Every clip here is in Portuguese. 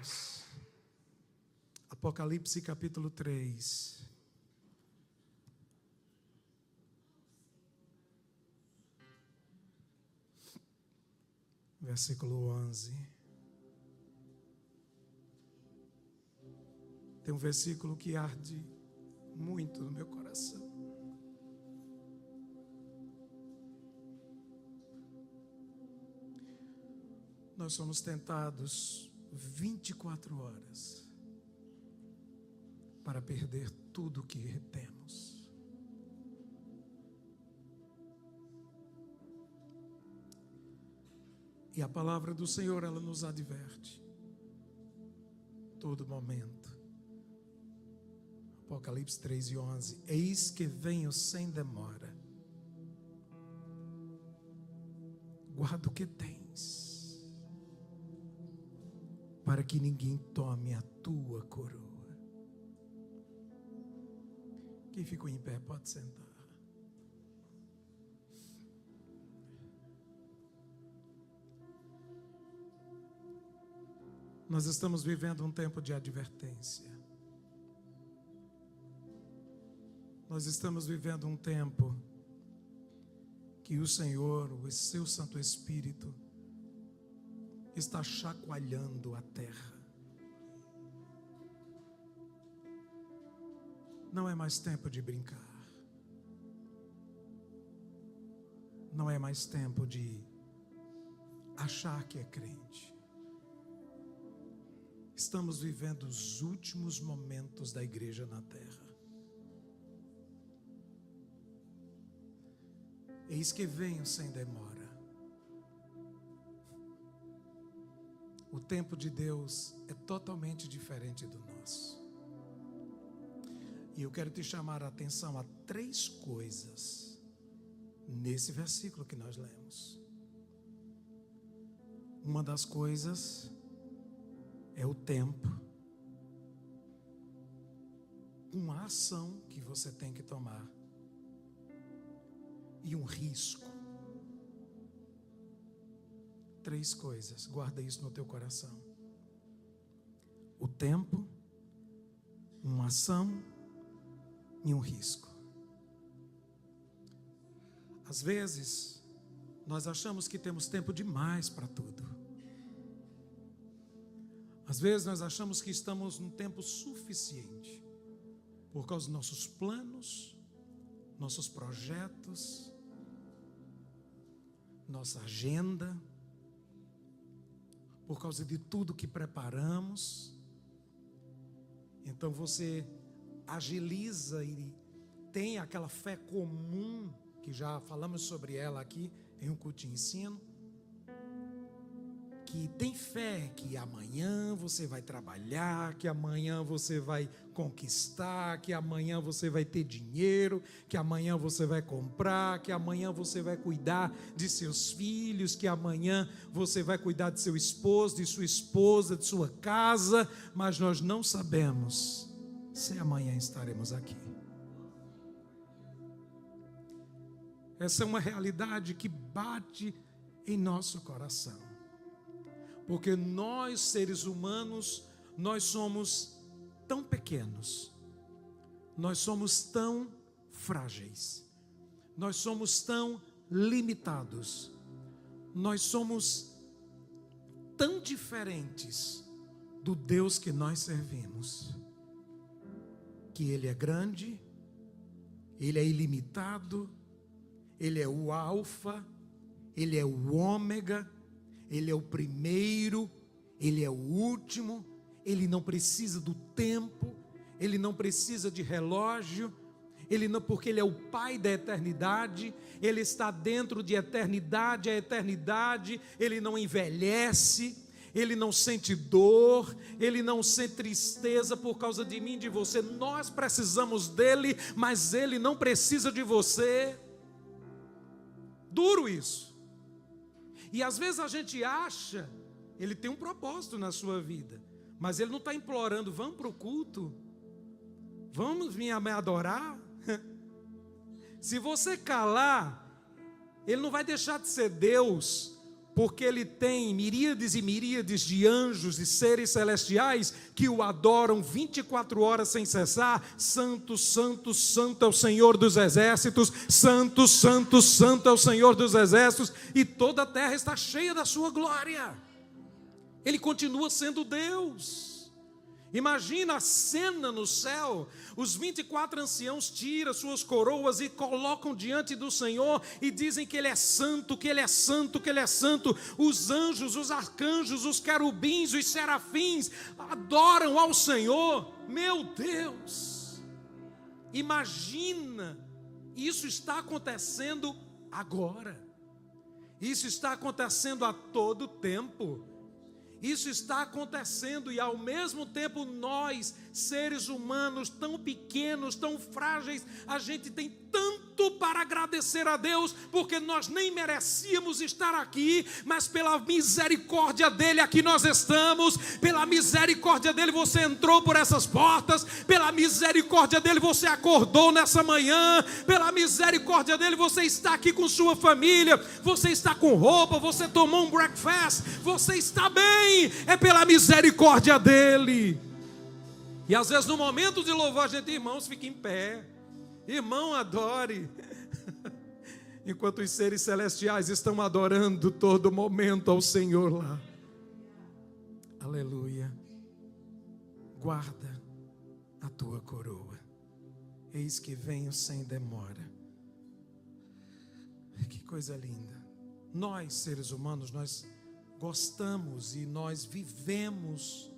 Deus. Apocalipse capítulo 3. Versículo 11. Tem um versículo que arde muito no meu coração. Nós somos tentados 24 horas para perder tudo o que temos. E a palavra do Senhor, ela nos adverte todo momento. Apocalipse 3:11. Eis que venho sem demora. Guarda o que tens, para que ninguém tome a tua coroa. Quem ficou em pé pode sentar. Nós estamos vivendo um tempo de advertência. Nós estamos vivendo um tempo que o Senhor, o seu Santo Espírito, está chacoalhando a terra. Não é mais tempo de brincar. Não é mais tempo de achar que é crente. Estamos vivendo os últimos momentos da igreja na terra. Eis que venho sem demora. O tempo de Deus é totalmente diferente do nosso. E eu quero te chamar a atenção a 3 coisas nesse versículo que nós lemos. Uma das coisas é o tempo, uma ação que você tem que tomar e um risco. 3 coisas, guarda isso no teu coração: o tempo, uma ação e um risco. Às vezes, nós achamos que temos tempo demais para tudo. Às vezes nós achamos que estamos num tempo suficiente por causa dos nossos planos, nossos projetos, nossa agenda, por causa de tudo que preparamos. Então você agiliza e tem aquela fé comum, que já falamos sobre ela aqui em um culto de ensino, que tem fé que amanhã você vai trabalhar, que amanhã você vai conquistar, que amanhã você vai ter dinheiro, que amanhã você vai comprar, que amanhã você vai cuidar de seus filhos, que amanhã você vai cuidar de seu esposo, de sua esposa, de sua casa, mas nós não sabemos se amanhã estaremos aqui. Essa é uma realidade que bate em nosso coração. Porque nós, seres humanos, nós somos tão pequenos, nós somos tão frágeis, nós somos tão limitados, nós somos tão diferentes do Deus que nós servimos, que Ele é grande, Ele é ilimitado, Ele é o alfa, Ele é o ômega, Ele é o primeiro, Ele é o último. Ele não precisa do tempo, Ele não precisa de relógio, porque Ele é o Pai da eternidade. Ele está dentro de eternidade a eternidade. Ele não envelhece, Ele não sente dor, Ele não sente tristeza por causa de mim e de você. Nós precisamos dEle, mas Ele não precisa de você. Duro isso. E às vezes a gente acha, Ele tem um propósito na sua vida, mas Ele não está implorando: vamos para o culto, vamos vir me adorar. Se você calar, Ele não vai deixar de ser Deus, porque Ele tem miríades e miríades de anjos e seres celestiais que o adoram 24 horas sem cessar. Santo, santo, santo é o Senhor dos exércitos, santo, santo, santo é o Senhor dos exércitos, e toda a terra está cheia da sua glória. Ele continua sendo Deus. Imagina a cena no céu, os 24 anciãos tiram suas coroas e colocam diante do Senhor e dizem que Ele é santo, que Ele é santo, que Ele é santo. Os anjos, os arcanjos, os querubins, os serafins adoram ao Senhor. Meu Deus, imagina, isso está acontecendo agora, isso está acontecendo a todo tempo. Isso está acontecendo e ao mesmo tempo nós, seres humanos tão pequenos, tão frágeis, a gente tem tanto para agradecer a Deus, porque nós nem merecíamos estar aqui, mas pela misericórdia dEle aqui nós estamos, pela misericórdia dEle você entrou por essas portas, pela misericórdia dEle você acordou nessa manhã, pela misericórdia dEle você está aqui com sua família, você está com roupa, você tomou um breakfast, você está bem, é pela misericórdia dEle. E às vezes no momento de louvor a gente, irmãos, fica em pé, irmão, adore, enquanto os seres celestiais estão adorando todo momento ao Senhor lá. Aleluia. Guarda a tua coroa, eis que venho sem demora. Que coisa linda. Nós, seres humanos, nós gostamos e nós vivemos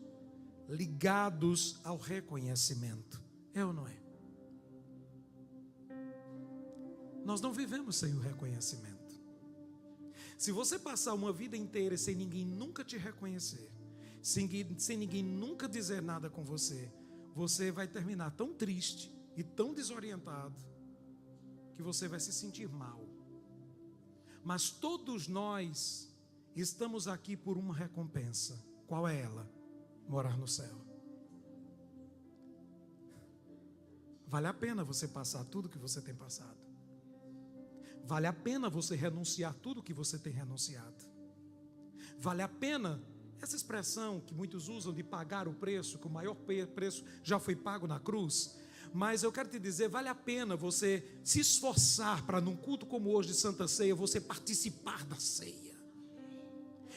ligados ao reconhecimento. É ou não é? Nós não vivemos sem o reconhecimento. Se você passar uma vida inteira sem ninguém nunca te reconhecer, sem ninguém nunca dizer nada com você, você vai terminar tão triste e tão desorientado que você vai se sentir mal. Mas todos nós estamos aqui por uma recompensa. Qual é ela? Morar no céu. Vale a pena você passar tudo que você tem passado. Vale a pena você renunciar tudo que você tem renunciado. Vale a pena, essa expressão que muitos usam de pagar o preço, que o maior preço já foi pago na cruz. Mas eu quero te dizer, vale a pena você se esforçar para num culto como hoje de Santa Ceia, você participar da ceia.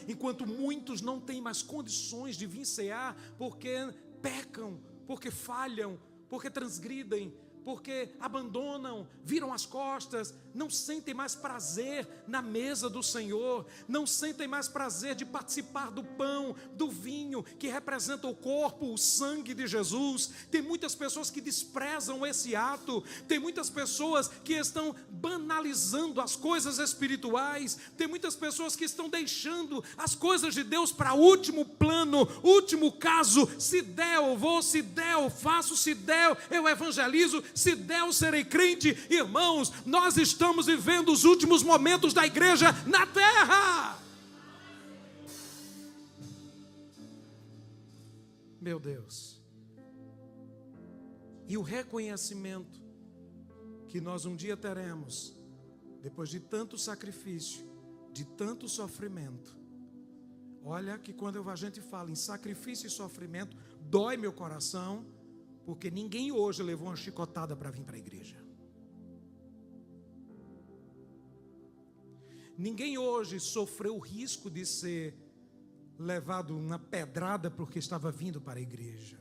Enquanto muitos não têm mais condições de vir cear, porque pecam, porque falham, porque transgridem, porque abandonam, viram as costas, não sentem mais prazer na mesa do Senhor, não sentem mais prazer de participar do pão, do vinho, que representa o corpo, o sangue de Jesus. Tem muitas pessoas que desprezam esse ato, tem muitas pessoas que estão banalizando as coisas espirituais, tem muitas pessoas que estão deixando as coisas de Deus para último plano, último caso. Se der eu vou, se der eu faço, se der eu evangelizo, se der eu serei crente. Irmãos, nós estamos vivendo os últimos momentos da igreja na terra. Meu Deus. E o reconhecimento que nós um dia teremos, depois de tanto sacrifício, de tanto sofrimento. Olha que quando a gente fala em sacrifício e sofrimento, dói meu coração, porque ninguém hoje levou uma chicotada para vir para a igreja. Ninguém hoje sofreu o risco de ser levado uma pedrada porque estava vindo para a igreja.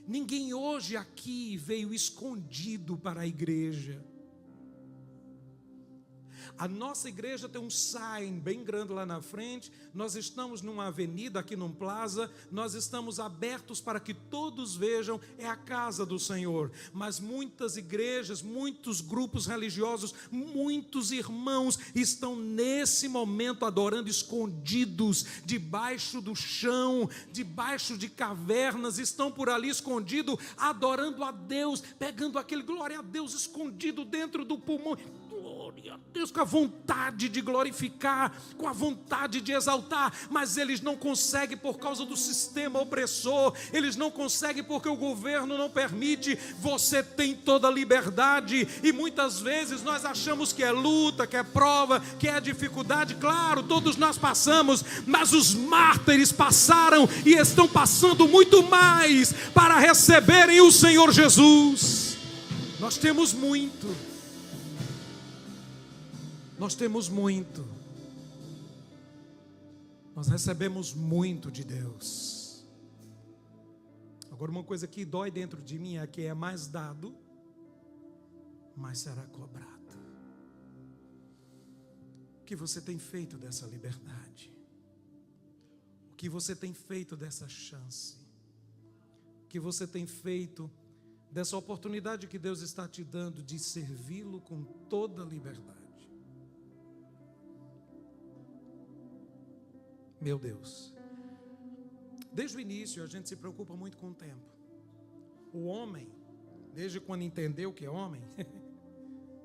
Ninguém hoje aqui veio escondido para a igreja. A nossa igreja tem um sign bem grande lá na frente. Nós estamos numa avenida aqui num plaza. Nós estamos abertos para que todos vejam, é a casa do Senhor. Mas muitas igrejas, muitos grupos religiosos, muitos irmãos estão nesse momento adorando escondidos, debaixo do chão, debaixo de cavernas, estão por ali escondidos, adorando a Deus, pegando aquele glória a Deus escondido dentro do pulmão. meu Deus, com a vontade de glorificar, com a vontade de exaltar, mas eles não conseguem por causa do sistema opressor, eles não conseguem porque o governo não permite. Você tem toda a liberdade, e muitas vezes nós achamos que é luta, que é prova, que é dificuldade. Claro, todos nós passamos, mas os mártires passaram e estão passando muito mais para receberem o Senhor Jesus. Nós temos muito. Nós temos muito. Nós recebemos muito de Deus. Agora, uma coisa que dói dentro de mim é que é mais dado, mais será cobrado. O que você tem feito dessa liberdade? O que você tem feito dessa chance? O que você tem feito dessa oportunidade que Deus está te dando de servi-lo com toda a liberdade? Meu Deus, desde o início a gente se preocupa muito com o tempo. O homem, desde quando entendeu que é homem,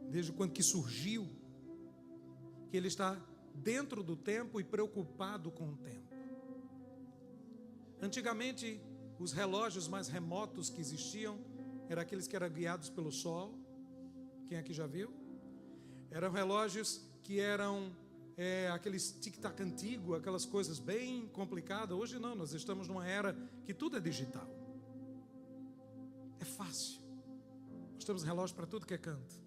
desde quando que surgiu, que ele está dentro do tempo e preocupado com o tempo. Antigamente, os relógios mais remotos que existiam eram aqueles que eram guiados pelo sol. Quem aqui já viu? Eram relógios que eram aqueles tic-tac antigo, aquelas coisas bem complicadas. Hoje não, nós estamos numa era que tudo é digital. É fácil. Nós temos relógio para tudo que é canto.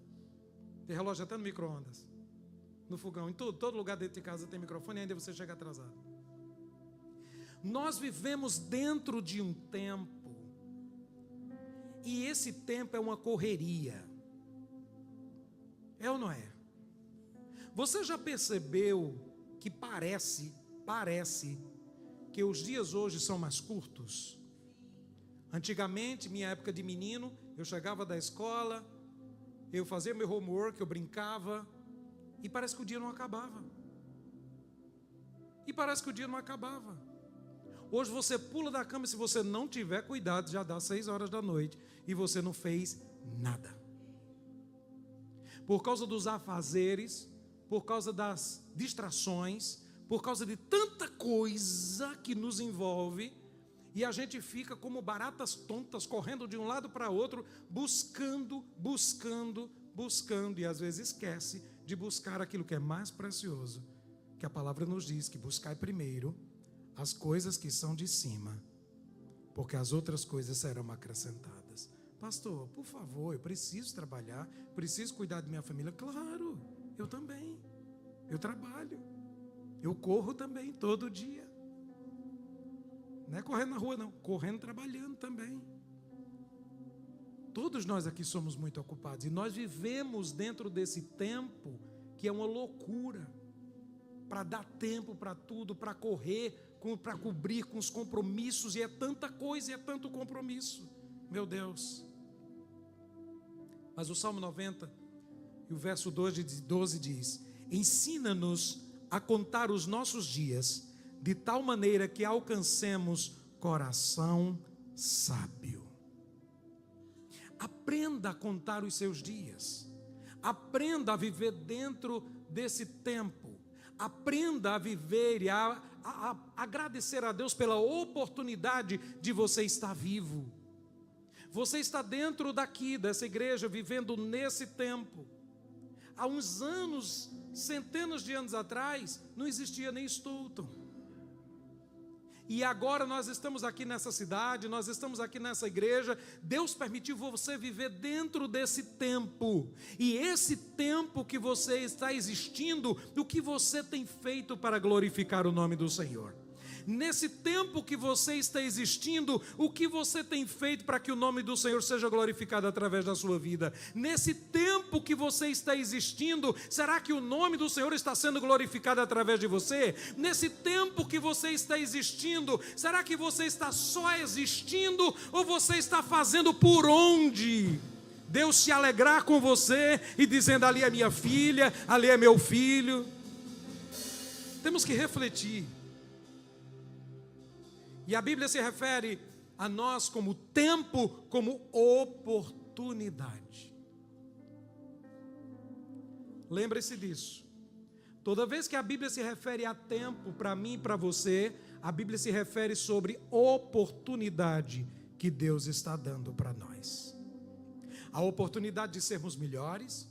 Tem relógio até no micro-ondas, no fogão, em todo lugar dentro de casa tem microfone e ainda você chega atrasado. Nós vivemos dentro de um tempo, e esse tempo é uma correria. É ou não é? Você já percebeu que parece que os dias hoje são mais curtos? Antigamente, minha época de menino, eu chegava da escola, eu fazia meu homework, eu brincava, e parece que o dia não acabava. Hoje você pula da cama e se você não tiver cuidado, já dá 6 horas da noite e você não fez nada. Por causa dos afazeres, por causa das distrações, por causa de tanta coisa que nos envolve, e a gente fica como baratas tontas, correndo de um lado para outro, buscando, e às vezes esquece de buscar aquilo que é mais precioso, que a palavra nos diz, que buscai primeiro as coisas que são de cima, porque as outras coisas serão acrescentadas. Pastor, por favor, eu preciso trabalhar, preciso cuidar de minha família. Claro, eu também, eu trabalho, eu corro também todo dia, não é correndo na rua não, correndo, trabalhando também. Todos nós aqui somos muito ocupados, e nós vivemos dentro desse tempo que é uma loucura, para dar tempo para tudo, para correr, para cobrir com os compromissos, e é tanta coisa, e é tanto compromisso, meu Deus. Mas o Salmo 90, e o verso 12 diz: ensina-nos a contar os nossos dias, de tal maneira que alcancemos coração sábio. Aprenda a contar os seus dias, aprenda a viver dentro desse tempo, aprenda a viver e a agradecer a Deus pela oportunidade de você estar vivo. Você está dentro daqui, dessa igreja, vivendo nesse tempo. Há uns anos, centenas de anos atrás, não existia nem Stoughton. E agora nós estamos aqui nessa cidade, nós estamos aqui nessa igreja. Deus permitiu você viver dentro desse tempo. E esse tempo que você está existindo, o que você tem feito para glorificar o nome do Senhor? Nesse tempo que você está existindo, o que você tem feito para que o nome do Senhor seja glorificado através da sua vida? Nesse tempo que você está existindo, será que o nome do Senhor está sendo glorificado através de você? Nesse tempo que você está existindo, será que você está só existindo ou você está fazendo por onde Deus se alegrar com você e dizendo: ali é minha filha, ali é meu filho? Temos que refletir. E a Bíblia se refere a nós como tempo, como oportunidade. Lembre-se disso. Toda vez que a Bíblia se refere a tempo para mim e para você, a Bíblia se refere sobre oportunidade que Deus está dando para nós. A oportunidade de sermos melhores,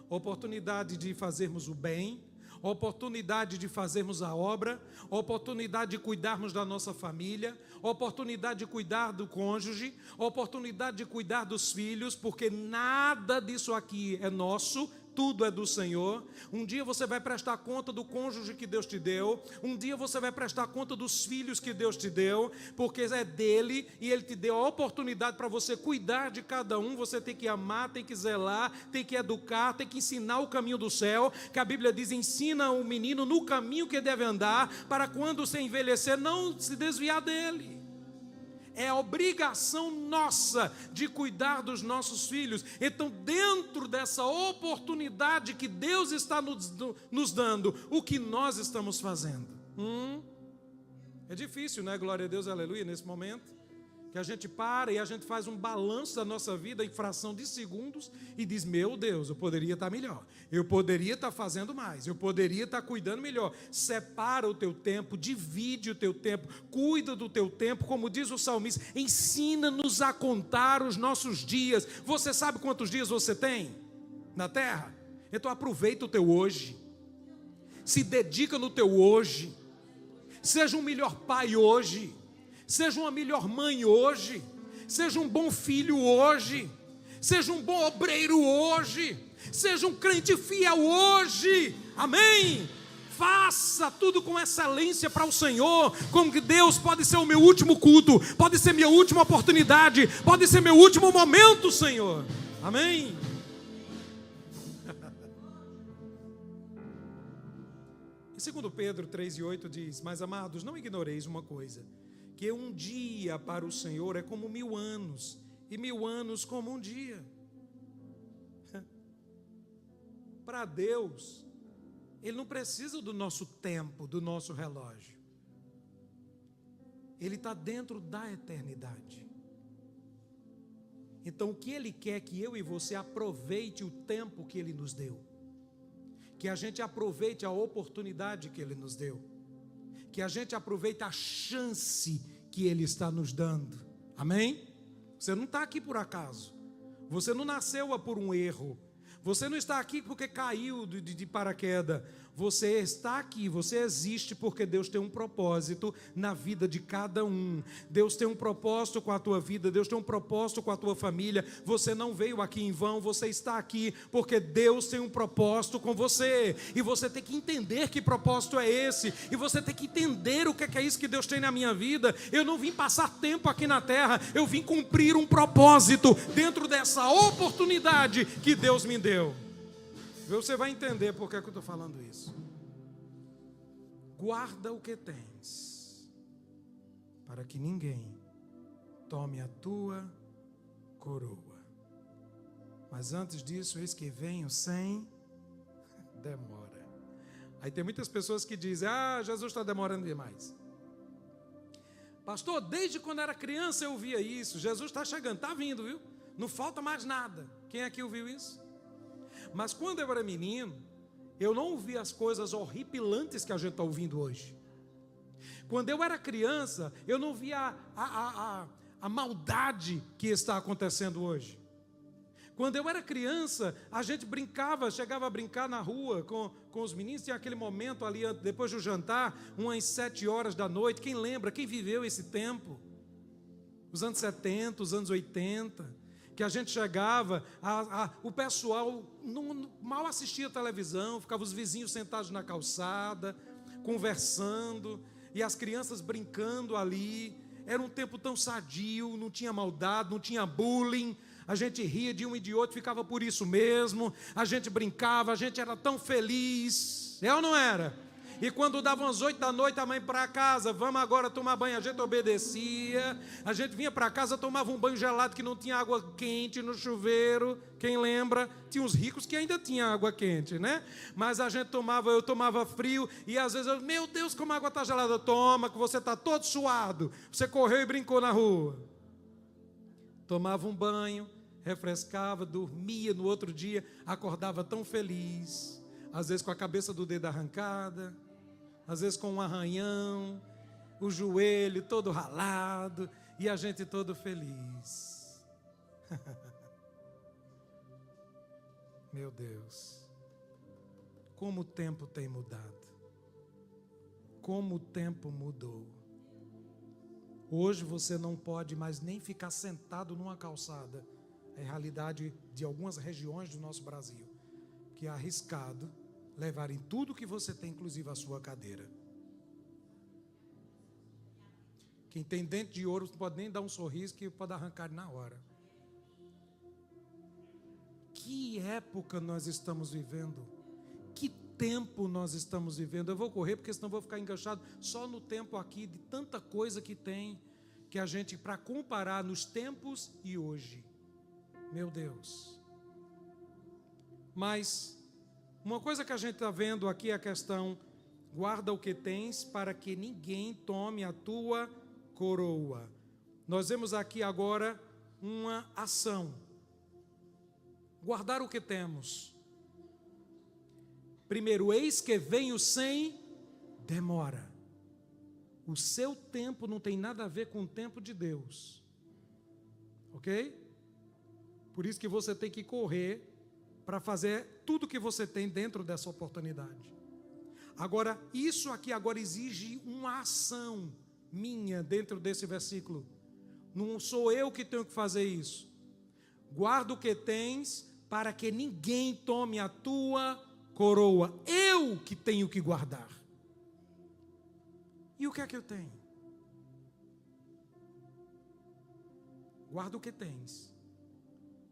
oportunidade de fazermos o bem, oportunidade de fazermos a obra, oportunidade de cuidarmos da nossa família, oportunidade de cuidar do cônjuge, oportunidade de cuidar dos filhos, porque nada disso aqui é nosso, tudo é do Senhor. Um dia você vai prestar conta do cônjuge que Deus te deu, um dia você vai prestar conta dos filhos que Deus te deu, porque é dele e ele te deu a oportunidade para você cuidar de cada um. Você tem que amar, tem que zelar, tem que educar, tem que ensinar o caminho do céu, que a Bíblia diz: ensina o menino no caminho que deve andar, para quando se envelhecer não se desviar dele. É obrigação nossa de cuidar dos nossos filhos. Então, dentro dessa oportunidade que Deus está nos dando, o que nós estamos fazendo? É difícil, né? Glória a Deus, aleluia, nesse momento que a gente para e a gente faz um balanço da nossa vida em fração de segundos e diz: meu Deus, eu poderia estar melhor, eu poderia estar fazendo mais, eu poderia estar cuidando melhor. Separa o teu tempo, divide o teu tempo, cuida do teu tempo, como diz o salmista: ensina-nos a contar os nossos dias. Você sabe quantos dias você tem na terra? Então aproveita o teu hoje, se dedica no teu hoje, seja um melhor pai hoje, seja uma melhor mãe hoje, seja um bom filho hoje, seja um bom obreiro hoje, seja um crente fiel hoje, amém? Faça tudo com excelência para o Senhor, como que Deus pode ser o meu último culto, pode ser minha última oportunidade, pode ser meu último momento, Senhor, amém? E 2 Pedro 3:8 diz: mas amados, não ignoreis uma coisa, que um dia para o Senhor é como 1000 anos, e 1000 anos como um dia. Para Deus, Ele não precisa do nosso tempo, do nosso relógio. Ele está dentro da eternidade. Então o que Ele quer é que eu e você aproveite o tempo que Ele nos deu, que a gente aproveite a oportunidade que Ele nos deu, que a gente aproveite a chance que Ele está nos dando, amém? Você não está aqui por acaso, você não nasceu por um erro, você não está aqui porque caiu de paraquedas, você está aqui, você existe porque Deus tem um propósito na vida de cada um. Deus tem um propósito com a tua vida, Deus tem um propósito com a tua família. Você não veio aqui em vão, você está aqui porque Deus tem um propósito com você, e você tem que entender que propósito é esse, e você tem que entender o que é isso que Deus tem na minha vida. Eu não vim passar tempo aqui na terra, eu vim cumprir um propósito dentro dessa oportunidade que Deus me deu. Você vai entender por que eu estou falando isso. Guarda o que tens, para que ninguém tome a tua coroa. Mas antes disso, eis que venho sem demora. Aí tem muitas pessoas que dizem: ah, Jesus está demorando demais. Pastor, desde quando era criança eu via isso. Jesus está chegando, está vindo, viu? Não falta mais nada. Quem aqui ouviu isso? Mas quando eu era menino, eu não ouvia as coisas horripilantes que a gente está ouvindo hoje. Quando eu era criança, eu não via a maldade que está acontecendo hoje. Quando eu era criança, a gente brincava, chegava a brincar na rua com os meninos. Tinha aquele momento ali, depois do jantar, umas 7 horas da noite. Quem lembra? Quem viveu esse tempo? Os anos 70, os anos 80... que a gente chegava, o pessoal mal assistia televisão, ficavam os vizinhos sentados na calçada, conversando, e as crianças brincando ali. Era um tempo tão sadio, não tinha maldade, não tinha bullying, a gente ria de um e de outro, ficava por isso mesmo, a gente brincava, a gente era tão feliz, é ou não era? E quando davam as 8 da noite, a mãe para casa, vamos agora tomar banho, a gente obedecia, a gente vinha para casa, tomava um banho gelado que não tinha água quente no chuveiro, quem lembra? Tinha uns ricos que ainda tinha água quente, né? Mas a gente tomava, eu tomava frio, e às vezes eu, meu Deus, como a água está gelada, toma, que você está todo suado, você correu e brincou na rua. Tomava um banho, refrescava, dormia no outro dia, acordava tão feliz. Às vezes com a cabeça do dedo arrancada, às vezes com um arranhão, o joelho todo ralado e a gente todo feliz. Meu Deus, como o tempo tem mudado, como o tempo mudou. Hoje você não pode mais nem ficar sentado numa calçada. É a realidade de algumas regiões do nosso Brasil, que é arriscado levarem tudo que você tem, inclusive a sua cadeira. Quem tem dente de ouro não pode nem dar um sorriso, que pode arrancar na hora. Que época nós estamos vivendo? Que tempo nós estamos vivendo? Eu vou correr, porque senão vou ficar enganchado só no tempo aqui, de tanta coisa que tem, que a gente, para comparar nos tempos e hoje. Meu Deus. Mas uma coisa que a gente está vendo aqui é a questão: guarda o que tens para que ninguém tome a tua coroa. Nós vemos aqui agora uma ação. Guardar o que temos. Primeiro, eis que venho sem demora. O seu tempo não tem nada a ver com o tempo de Deus. Ok? Por isso que você tem que correr para fazer tudo que você tem dentro dessa oportunidade. Agora, isso aqui agora exige uma ação minha dentro desse versículo. Não sou eu que tenho que fazer isso. Guarda o que tens para que ninguém tome a tua coroa. Eu que tenho que guardar. E o que é que eu tenho? Guarda o que tens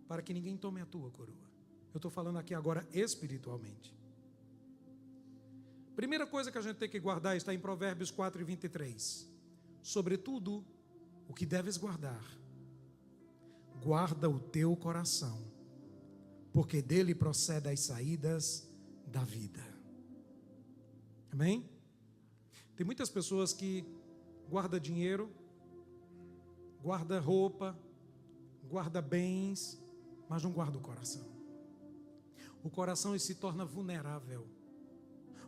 para que ninguém tome a tua coroa. Eu estou falando aqui agora espiritualmente. Primeira coisa que a gente tem que guardar está em Provérbios 4:23. Sobretudo, o que deves guardar, guarda o teu coração, porque dele procedem as saídas da vida. Amém? Tem muitas pessoas que guardam dinheiro, guardam roupa, guardam bens, mas não guardam o coração. O coração ele se torna vulnerável.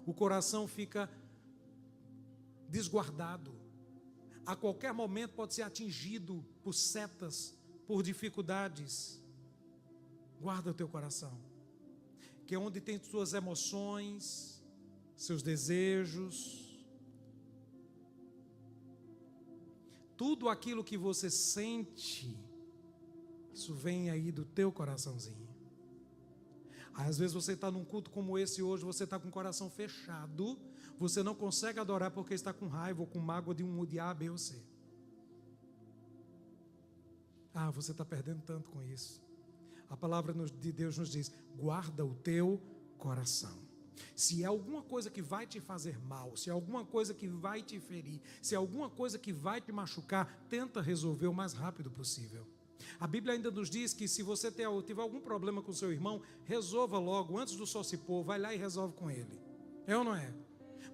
O coração fica desguardado. A qualquer momento pode ser atingido por setas, por dificuldades. Guarda o teu coração, que é onde tem suas emoções, seus desejos, tudo aquilo que você sente, isso vem aí do teu coraçãozinho. Às vezes você está num culto como esse hoje, você está com o coração fechado, você não consegue adorar porque está com raiva ou com mágoa de A, B ou C. Ah, você está perdendo tanto com isso. A palavra de Deus nos diz: guarda o teu coração. Se é alguma coisa que vai te fazer mal, se é alguma coisa que vai te ferir, se é alguma coisa que vai te machucar, tenta resolver o mais rápido possível. A Bíblia ainda nos diz que se você tiver algum problema com seu irmão, resolva logo, antes do sol se pôr, vai lá e resolve com ele. É ou não é?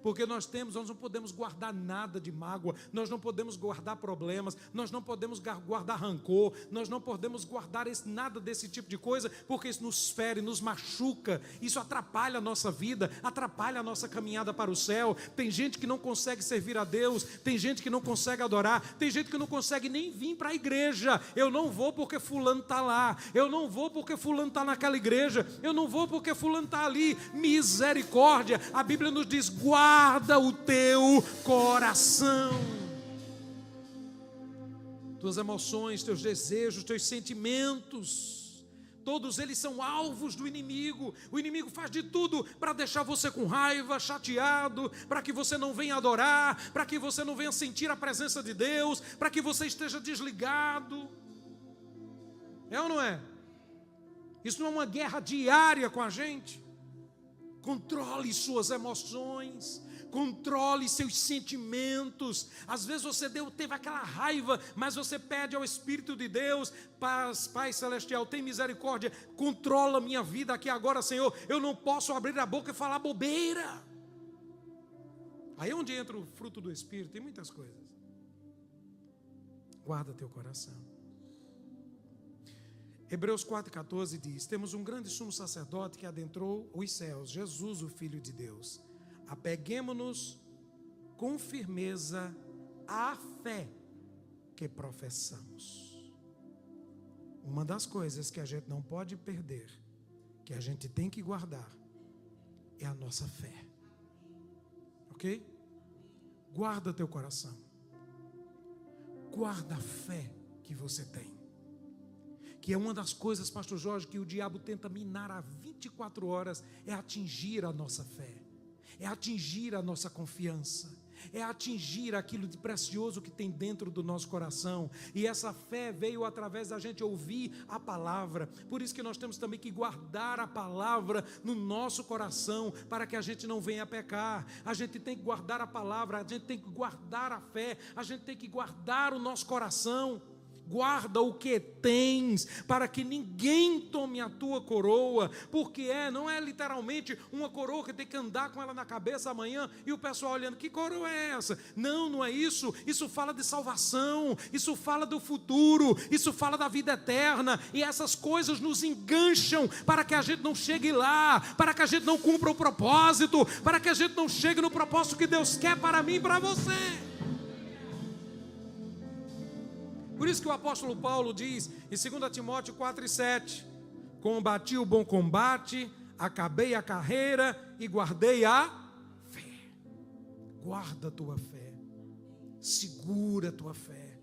Porque nós não podemos guardar nada de mágoa, nós não podemos guardar problemas, nós não podemos guardar rancor, nós não podemos guardar nada desse tipo de coisa, porque isso nos fere, nos machuca, isso atrapalha a nossa vida, atrapalha a nossa caminhada para o céu. Tem gente que não consegue servir a Deus, tem gente que não consegue adorar, tem gente que não consegue nem vir para a igreja. Eu não vou porque fulano está lá, eu não vou porque fulano está naquela igreja, eu não vou porque fulano está ali. Misericórdia, a Bíblia nos diz: guarda o teu coração. Tuas emoções, teus desejos, teus sentimentos, todos eles são alvos do inimigo. O inimigo faz de tudo para deixar você com raiva, chateado, para que você não venha adorar, para que você não venha sentir a presença de Deus, para que você esteja desligado. É ou não é? Isso não é uma guerra diária com a gente? Controle suas emoções, controle seus sentimentos. Às vezes você teve aquela raiva, mas você pede ao Espírito de Deus: Pai Celestial, tem misericórdia, controla a minha vida aqui agora, Senhor. Eu não posso abrir a boca e falar bobeira. Aí é onde entra o fruto do Espírito, tem muitas coisas. Guarda teu coração. Hebreus 4,14 diz: temos um grande sumo sacerdote que adentrou os céus, Jesus, o Filho de Deus. Apeguemo-nos com firmeza à fé que professamos. Uma das coisas que a gente não pode perder, que a gente tem que guardar, é a nossa fé. Ok? Guarda teu coração. Guarda a fé que você tem. Que é uma das coisas, pastor Jorge, que o diabo tenta minar há 24 horas, é atingir a nossa fé, é atingir a nossa confiança, é atingir aquilo de precioso que tem dentro do nosso coração. E essa fé veio através da gente ouvir a palavra. Por isso que nós temos também que guardar a palavra no nosso coração, para que a gente não venha a pecar. A gente tem que guardar a palavra, a gente tem que guardar a fé, a gente tem que guardar o nosso coração. Guarda o que tens, para que ninguém tome a tua coroa, porque não é literalmente uma coroa que tem que andar com ela na cabeça amanhã, e o pessoal olhando, que coroa é essa? Não, não é isso. Isso fala de salvação, isso fala do futuro, isso fala da vida eterna, e essas coisas nos engancham, para que a gente não chegue lá, para que a gente não cumpra o propósito, para que a gente não chegue no propósito que Deus quer para mim e para você. Por isso que o apóstolo Paulo diz em 2 Timóteo 4,7: combati o bom combate, acabei a carreira e guardei a fé. Guarda a tua fé, segura a tua fé,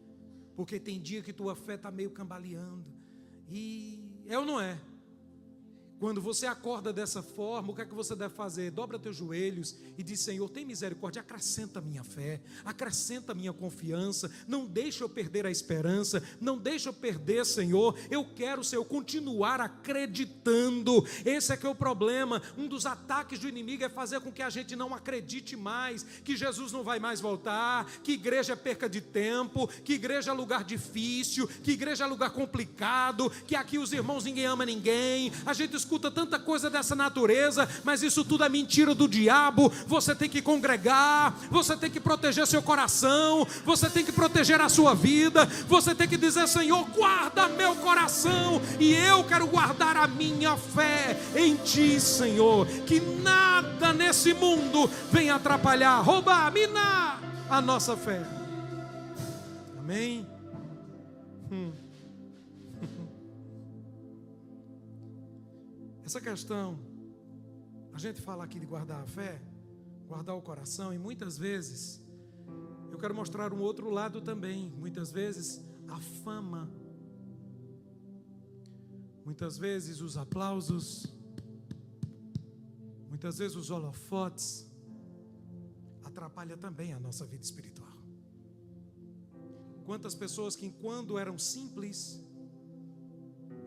porque tem dia que tua fé está meio cambaleando, e é ou não é? Quando você acorda dessa forma, o que é que você deve fazer? Dobra teus joelhos e diz: Senhor, tem misericórdia, acrescenta a minha fé, acrescenta a minha confiança, não deixa eu perder a esperança, não deixa eu perder, Senhor, eu quero, Senhor, continuar acreditando. Esse é que é o problema. Um dos ataques do inimigo é fazer com que a gente não acredite mais, que Jesus não vai mais voltar, que igreja é perca de tempo, que igreja é lugar difícil, que igreja é lugar complicado, que aqui os irmãos ninguém ama ninguém. A gente escuta tanta coisa dessa natureza, mas isso tudo é mentira do diabo. Você tem que congregar, você tem que proteger seu coração, você tem que proteger a sua vida, você tem que dizer: Senhor, guarda meu coração, e eu quero guardar a minha fé em Ti, Senhor, que nada nesse mundo venha atrapalhar, roubar, minar a nossa fé. Amém? Essa questão, a gente fala aqui de guardar a fé, guardar o coração, e muitas vezes, eu quero mostrar um outro lado também. Muitas vezes, a fama, muitas vezes os aplausos, muitas vezes os holofotes, atrapalha também a nossa vida espiritual. Quantas pessoas que, quando eram simples,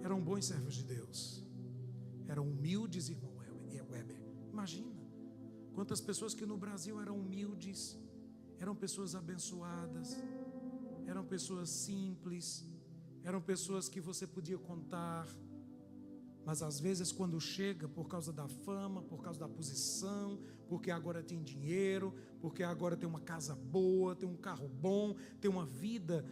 eram bons servos de Deus, eram humildes, irmão Weber. Imagina quantas pessoas que no Brasil eram humildes, eram pessoas abençoadas, eram pessoas simples, eram pessoas que você podia contar, mas às vezes quando chega, por causa da fama, por causa da posição, porque agora tem dinheiro, porque agora tem uma casa boa, tem um carro bom, tem uma vida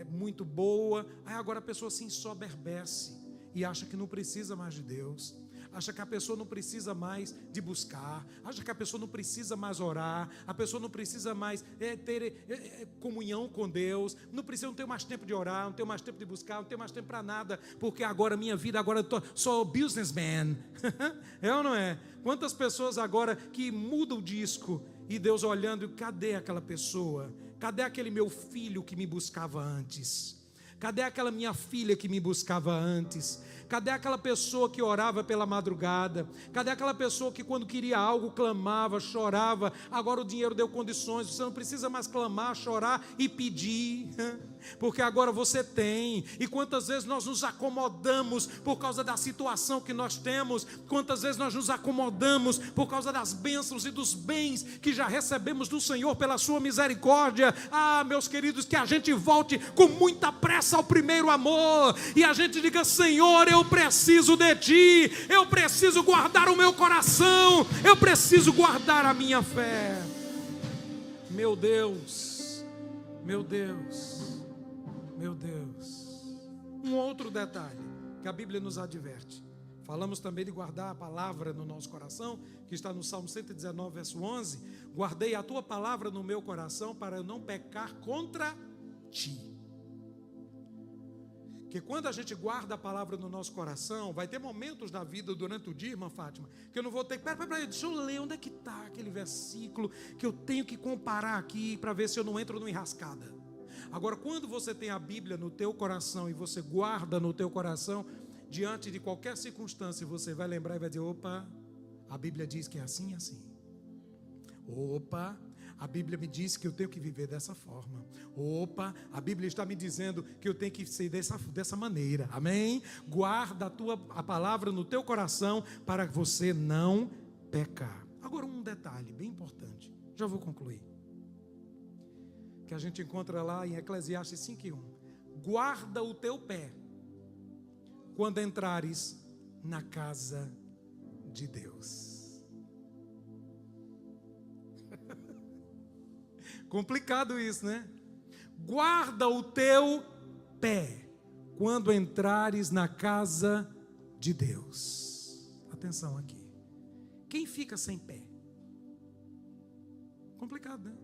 muito boa, aí agora a pessoa se ensoberbece e acha que não precisa mais de Deus, acha que a pessoa não precisa mais de buscar, acha que a pessoa não precisa mais orar, a pessoa não precisa mais ter comunhão com Deus, não tenho mais tempo de orar, não tenho mais tempo de buscar, não tenho mais tempo para nada, porque agora minha vida, agora eu sou businessman. É ou não é? Quantas pessoas agora que mudam o disco, e Deus olhando, cadê aquela pessoa? Cadê aquele meu filho que me buscava antes? Cadê aquela minha filha que me buscava antes? Cadê aquela pessoa que orava pela madrugada? Cadê aquela pessoa que quando queria algo clamava, chorava? Agora o dinheiro deu condições, você não precisa mais clamar, chorar e pedir, porque agora você tem. E quantas vezes nós nos acomodamos por causa da situação que nós temos? Quantas vezes nós nos acomodamos por causa das bênçãos e dos bens que já recebemos do Senhor pela sua misericórdia? Ah, meus queridos, que a gente volte com muita pressa ao primeiro amor, e a gente diga: Senhor, eu preciso de Ti, eu preciso guardar o meu coração, eu preciso guardar a minha fé. Meu Deus, meu Deus, meu Deus. Um outro detalhe: que a Bíblia nos adverte. Falamos também de guardar a palavra no nosso coração, que está no Salmo 119, verso 11. Guardei a tua palavra no meu coração para eu não pecar contra ti. Porque quando a gente guarda a palavra no nosso coração, vai ter momentos da vida durante o dia, irmã Fátima, que eu não vou ter que... Peraí, deixa eu ler onde é que está aquele versículo que eu tenho que comparar aqui para ver se eu não entro numa enrascada. Agora, quando você tem a Bíblia no teu coração e você guarda no teu coração, diante de qualquer circunstância, você vai lembrar e vai dizer: opa, a Bíblia diz que é assim e assim. Opa, a Bíblia me diz que eu tenho que viver dessa forma. Opa, a Bíblia está me dizendo que eu tenho que ser dessa maneira. Amém? Guarda a palavra no teu coração para você não pecar. Agora um detalhe bem importante, já vou concluir, que a gente encontra lá em Eclesiastes 5:1. Guarda o teu pé quando entrares na casa de Deus. Complicado isso, né? Guarda o teu pé quando entrares na casa de Deus. Atenção aqui. Quem fica sem pé? Complicado, né?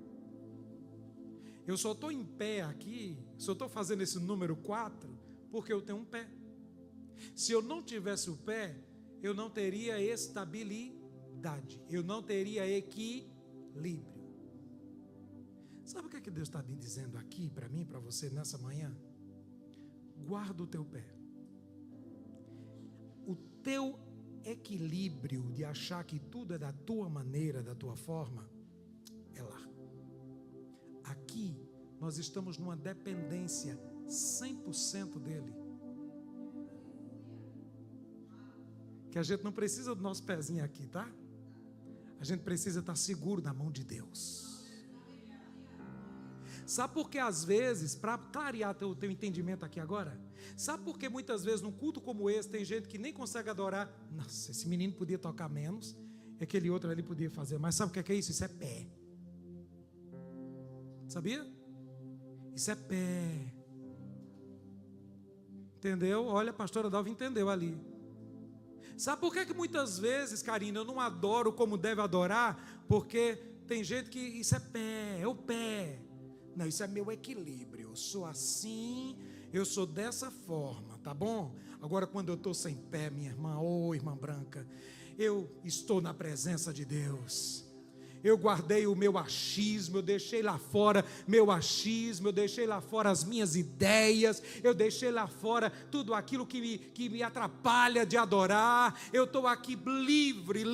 Eu só estou em pé aqui, só estou fazendo esse número 4 porque eu tenho um pé. Se eu não tivesse o pé, eu não teria estabilidade, eu não teria equilíbrio. Sabe o que é que Deus está me dizendo aqui para mim, para você nessa manhã? Guarda o teu pé. O teu equilíbrio de achar que tudo é da tua maneira, da tua forma, é lá. Aqui nós estamos numa dependência 100% dele. Que a gente não precisa do nosso pezinho aqui, tá? A gente precisa estar seguro na mão de Deus. Sabe por que às vezes, para clarear teu entendimento aqui agora, sabe por que muitas vezes num culto como esse tem gente que nem consegue adorar? Nossa, esse menino podia tocar menos, aquele outro ali podia fazer mais. Sabe o que é isso? Isso é pé. Sabia? Isso é pé. Entendeu? Olha, a pastora Dalva entendeu ali. Sabe por que muitas vezes, Karina, eu não adoro como deve adorar? Porque tem gente que isso é pé, é o pé. Não, isso é meu equilíbrio. Eu sou assim, eu sou dessa forma, tá bom? Agora, quando eu estou sem pé, minha irmã, irmã Branca, eu estou na presença de Deus. Eu guardei o meu achismo, eu deixei lá fora meu achismo, eu deixei lá fora as minhas ideias, eu deixei lá fora tudo aquilo que me atrapalha de adorar. Eu estou aqui livre,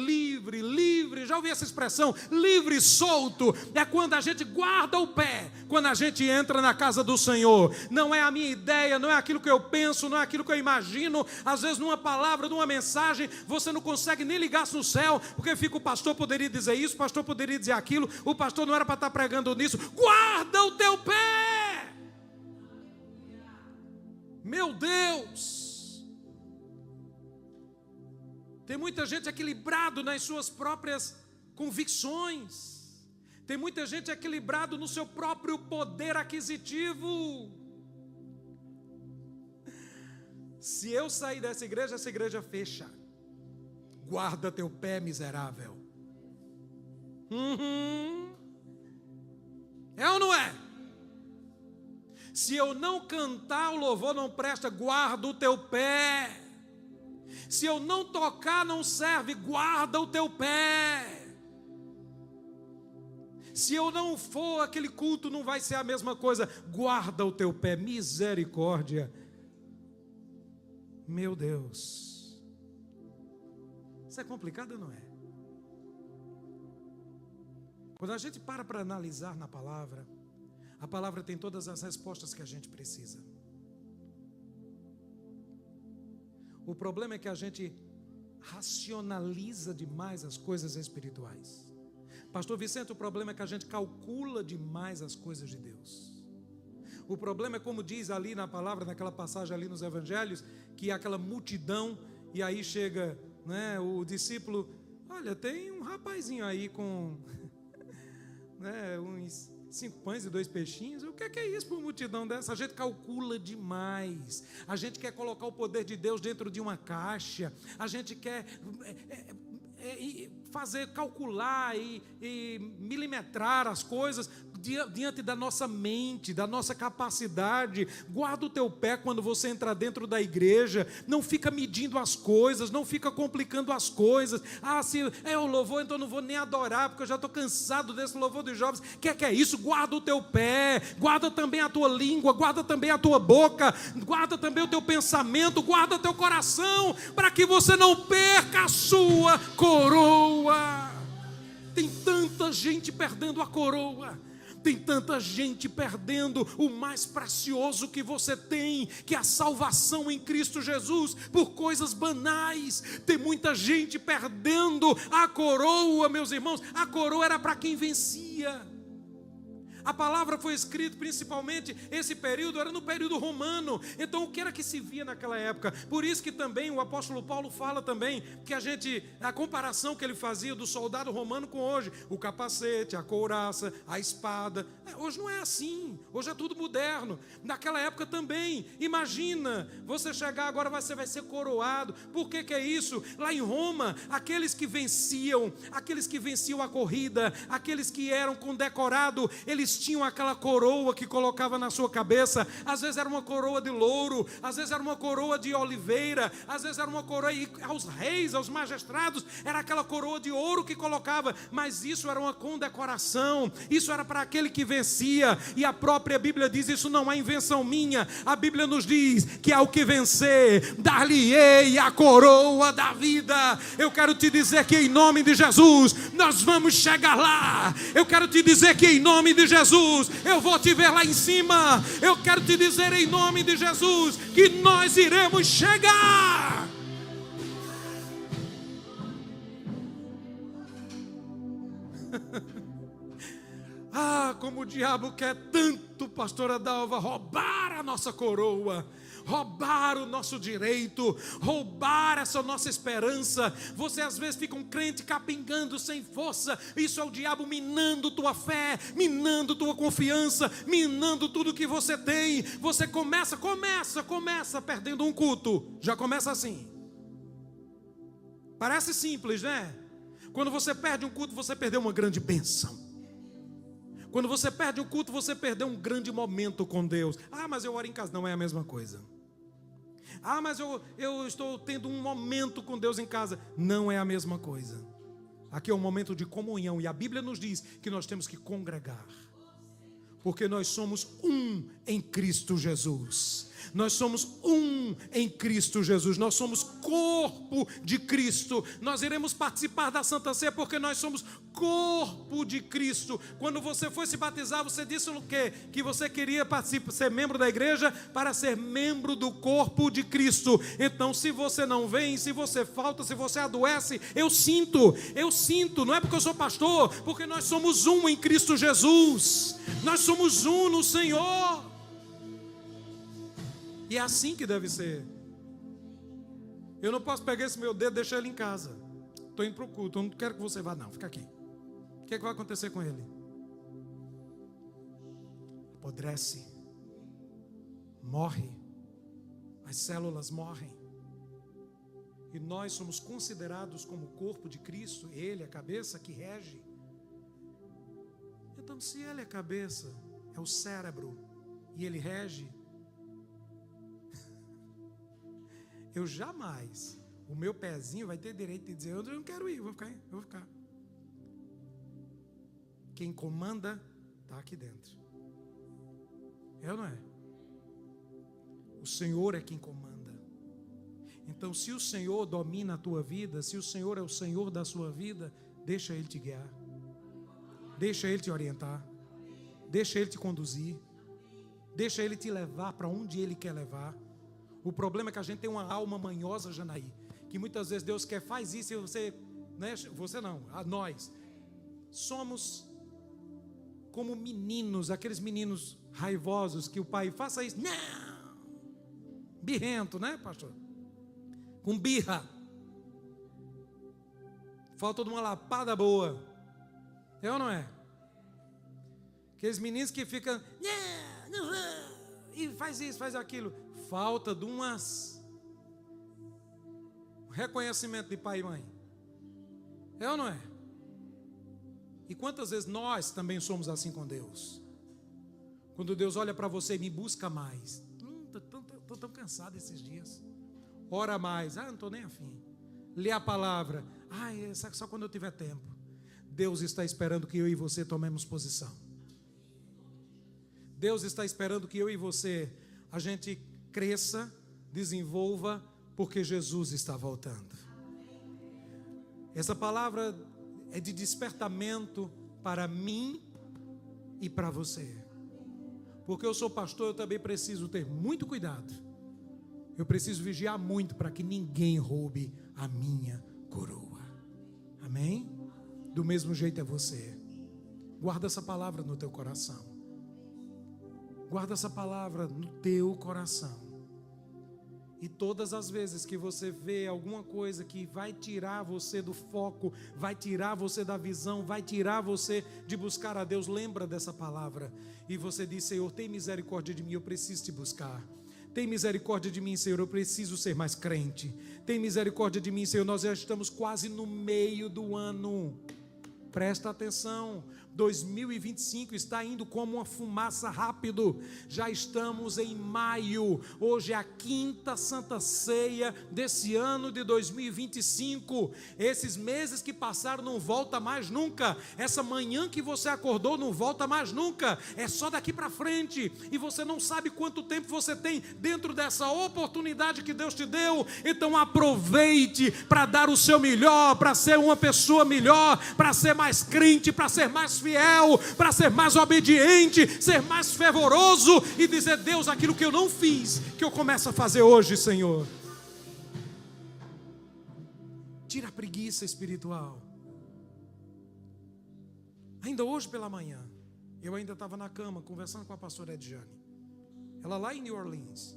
já ouvi essa expressão? Livre e solto. É quando a gente guarda o pé, quando a gente entra na casa do Senhor. Não é a minha ideia, não é aquilo que eu penso, não é aquilo que eu imagino. Às vezes numa palavra, numa mensagem, você não consegue nem ligar-se no céu, porque fica: o pastor poderia dizer isso, o pastor poderia dizer aquilo, o pastor não era para estar pregando nisso. Guarda o teu pé. Meu Deus, tem muita gente equilibrado nas suas próprias convicções, tem muita gente equilibrado no seu próprio poder aquisitivo. Se eu sair dessa igreja, essa igreja fecha. Guarda teu pé, miserável. É ou não é? Se eu não cantar, o louvor não presta. Guarda o teu pé. Se eu não tocar, não serve. Guarda o teu pé. Se eu não for, aquele culto não vai ser a mesma coisa. Guarda o teu pé. Misericórdia. Meu Deus. Isso é complicado ou não é? Quando a gente para analisar na palavra, a palavra tem todas as respostas que a gente precisa. O problema é que a gente racionaliza demais as coisas espirituais. Pastor Vicente, o problema é que a gente calcula demais as coisas de Deus. O problema é, como diz ali na palavra, naquela passagem ali nos evangelhos, que aquela multidão, e aí chega, né, o discípulo: olha, tem um rapazinho aí com uns 5 pães e 2 peixinhos. O que é isso por multidão dessa? A gente calcula demais. A gente quer colocar o poder de Deus dentro de uma caixa. A gente quer fazer, calcular e milimetrar as coisas diante da nossa mente, da nossa capacidade. Guarda o teu pé quando você entra dentro da igreja. Não fica medindo as coisas, não fica complicando as coisas. Se é o louvor, então eu não vou nem adorar, porque eu já estou cansado desse louvor dos jovens. Que é isso? Guarda o teu pé, guarda também a tua língua, guarda também a tua boca, guarda também o teu pensamento, guarda teu coração, para que você não perca a sua coroa. Tem tanta gente perdendo a coroa. Tem tanta gente perdendo o mais precioso que você tem, que é a salvação em Cristo Jesus, por coisas banais. Tem muita gente perdendo a coroa, meus irmãos. A coroa era para quem vencia. A palavra foi escrita, principalmente, esse período era no período romano. Então, o que era que se via naquela época? Por isso que também o apóstolo Paulo fala também, que a comparação que ele fazia do soldado romano com hoje, o capacete, a couraça, a espada. Hoje não é assim, hoje é tudo moderno. Naquela época também, imagina, você chegar agora, você vai ser coroado. Por que é isso? Lá em Roma, aqueles que venciam a corrida, aqueles que eram condecorados, eles tinham aquela coroa que colocava na sua cabeça. Às vezes era uma coroa de louro, às vezes era uma coroa de oliveira, às vezes era uma coroa, e aos reis, aos magistrados, era aquela coroa de ouro que colocava. Mas isso era uma condecoração, isso era para aquele que vencia. E a própria Bíblia diz, isso não é invenção minha, a Bíblia nos diz que ao que vencer, dar-lhe-ei a coroa da vida. Eu quero te dizer que em nome de Jesus, nós vamos chegar lá. Eu quero te dizer que em nome de Jesus, eu vou te ver lá em cima. Eu quero te dizer em nome de Jesus que nós iremos chegar. Como o diabo quer tanto, pastora Dalva, roubar a nossa coroa, roubar o nosso direito, roubar essa nossa esperança. Você às vezes fica um crente capingando sem força. Isso é o diabo minando tua fé, minando tua confiança, minando tudo que você tem. Você começa perdendo um culto. Já começa assim. Parece simples, né? Quando você perde um culto, você perdeu uma grande bênção. Quando você perde o culto, você perdeu um grande momento com Deus. Mas eu oro em casa. Não é a mesma coisa. Mas eu estou tendo um momento com Deus em casa. Não é a mesma coisa. Aqui é um momento de comunhão. E a Bíblia nos diz que nós temos que congregar. Porque nós somos um em Cristo Jesus. Nós somos um em Cristo Jesus. Nós somos corpo de Cristo. Nós iremos participar da Santa Ceia porque nós somos corpo de Cristo. Quando você foi se batizar, você disse o quê? Que você queria ser membro da igreja para ser membro do corpo de Cristo. Então, se você não vem, se você falta, se você adoece, eu sinto. Não é porque eu sou pastor, porque nós somos um em Cristo Jesus. Nós somos um no Senhor. E é assim que deve ser. Eu não posso pegar esse meu dedo e deixar ele em casa. Estou indo para o culto, eu não quero que você vá não, fica aqui. O que vai acontecer com ele? Apodrece, morre, as células morrem. E nós somos considerados como o corpo de Cristo, Ele, a cabeça que rege. Então, se Ele é a cabeça, é o cérebro, e Ele rege, eu jamais, o meu pezinho vai ter direito de dizer, eu não quero ir, eu vou ficar. Quem comanda está aqui dentro. É ou não é? O Senhor é quem comanda. Então, se o Senhor domina a tua vida, se o Senhor é o Senhor da sua vida, deixa Ele te guiar. Deixa Ele te orientar. Deixa Ele te conduzir. Deixa Ele te levar para onde Ele quer levar. O problema é que a gente tem uma alma manhosa, Janaí, que muitas vezes Deus quer, faz isso, e você não, nós somos como meninos, aqueles meninos raivosos que o pai, faça isso, não, birrento, né, pastor? Com birra, falta de uma lapada boa, é ou não é? Aqueles meninos que ficam, e faz isso, faz aquilo. Falta de um reconhecimento de pai e mãe. É ou não é? E quantas vezes nós também somos assim com Deus? Quando Deus olha para você e me busca mais. Estou tão cansado esses dias. Ora mais. Não estou nem afim. Lê a palavra. Só quando eu tiver tempo. Deus está esperando que eu e você tomemos posição. Deus está esperando que eu e você, a gente cresça, desenvolva, porque Jesus está voltando. Essa palavra é de despertamento para mim e para você. Porque eu sou pastor, eu também preciso ter muito cuidado. Eu preciso vigiar muito para que ninguém roube a minha coroa. Amém? Do mesmo jeito é você. Guarda essa palavra no teu coração. Guarda essa palavra no teu coração. E todas as vezes que você vê alguma coisa que vai tirar você do foco, vai tirar você da visão, vai tirar você de buscar a Deus, lembra dessa palavra. E você diz: Senhor, tem misericórdia de mim, eu preciso te buscar. Tem misericórdia de mim, Senhor, eu preciso ser mais crente. Tem misericórdia de mim, Senhor, nós já estamos quase no meio do ano. Presta atenção, 2025 está indo como uma fumaça rápido. Já estamos em maio. Hoje é a 5ª Santa Ceia desse ano de 2025. Esses meses que passaram não volta mais nunca. Essa manhã que você acordou não volta mais nunca. É só daqui para frente. E você não sabe quanto tempo você tem dentro dessa oportunidade que Deus te deu. Então aproveite para dar o seu melhor, para ser uma pessoa melhor, para ser mais crente, para ser mais fiel, para ser mais obediente, ser mais fervoroso e dizer: Deus, aquilo que eu não fiz, que eu começo a fazer hoje, Senhor. Tira a preguiça espiritual. Ainda hoje pela manhã, eu ainda estava na cama conversando com a pastora Edjane. Ela lá em New Orleans.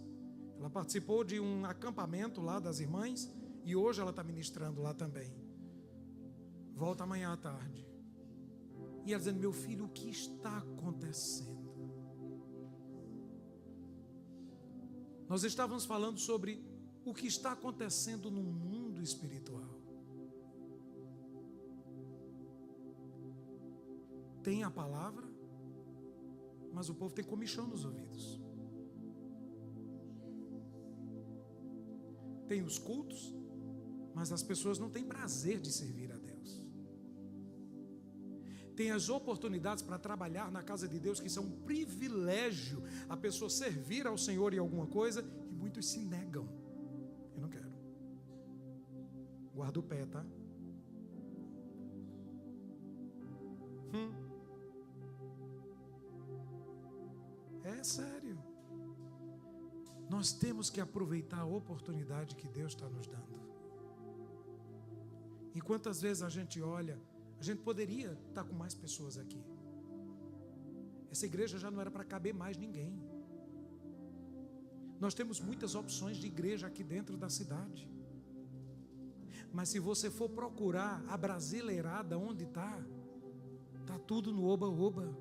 Ela participou de um acampamento lá das irmãs e hoje ela está ministrando lá também. Volta amanhã à tarde. E ela dizendo: meu filho, o que está acontecendo? Nós estávamos falando sobre o que está acontecendo no mundo espiritual. Tem a palavra, mas o povo tem comichão nos ouvidos. Tem os cultos, mas as pessoas não têm prazer de servir a Deus. Tem as oportunidades para trabalhar na casa de Deus, que isso é um privilégio, a pessoa servir ao Senhor em alguma coisa, e muitos se negam. Eu não quero. Guarda o pé, tá? É sério. Nós temos que aproveitar a oportunidade que Deus está nos dando. E quantas vezes a gente olha, a gente poderia estar com mais pessoas aqui. Essa igreja já não era para caber mais ninguém. Nós temos muitas opções de igreja aqui dentro da cidade. Mas se você for procurar a brasileirada onde está tudo no oba-oba.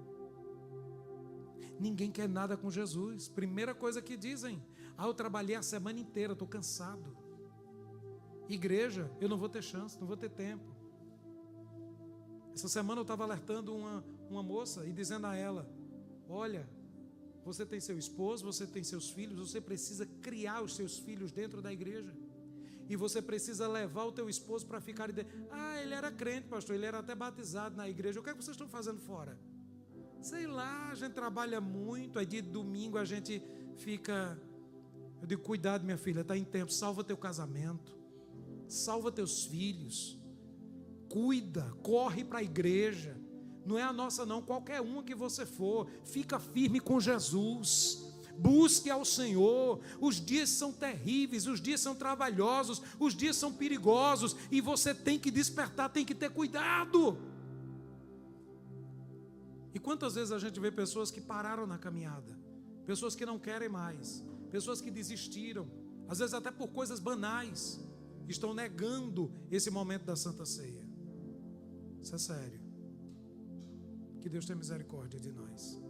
Ninguém quer nada com Jesus. Primeira coisa que dizem: eu trabalhei a semana inteira, estou cansado. Igreja, eu não vou ter chance, não vou ter tempo. Essa semana eu estava alertando uma moça e dizendo a ela: olha, você tem seu esposo, você tem seus filhos, você precisa criar os seus filhos dentro da igreja. E você precisa levar o teu esposo para ficar... ele era crente, pastor, ele era até batizado na igreja. O que é que vocês estão fazendo fora? Sei lá, a gente trabalha muito, aí de domingo a gente fica... Eu digo: cuidado, minha filha, está em tempo, salva teu casamento, salva teus filhos, cuida, corre para a igreja. Não é a nossa não, qualquer uma que você for, fica firme com Jesus, busque ao Senhor. Os dias são terríveis, os dias são trabalhosos, os dias são perigosos, e você tem que despertar, tem que ter cuidado. E quantas vezes a gente vê pessoas que pararam na caminhada, pessoas que não querem mais, pessoas que desistiram, às vezes até por coisas banais, estão negando esse momento da Santa Ceia. Isso é sério. que Deus tenha misericórdia de nós.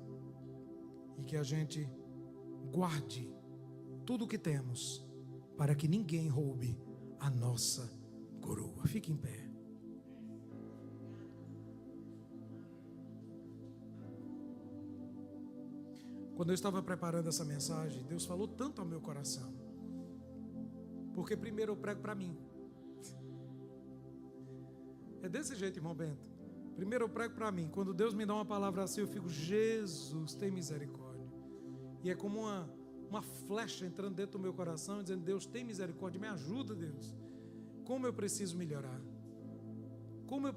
E que a gente guarde tudo o que temos, para que ninguém roube a nossa coroa. Fique em pé. Quando eu estava preparando essa mensagem, Deus falou tanto ao meu coração. Porque primeiro eu prego para mim. É desse jeito, irmão Bento. Primeiro eu prego para mim. Quando Deus me dá uma palavra assim, eu fico: Jesus, tem misericórdia. E é como uma flecha entrando dentro do meu coração, dizendo: Deus, tem misericórdia, me ajuda, Deus. Como eu preciso melhorar. Como eu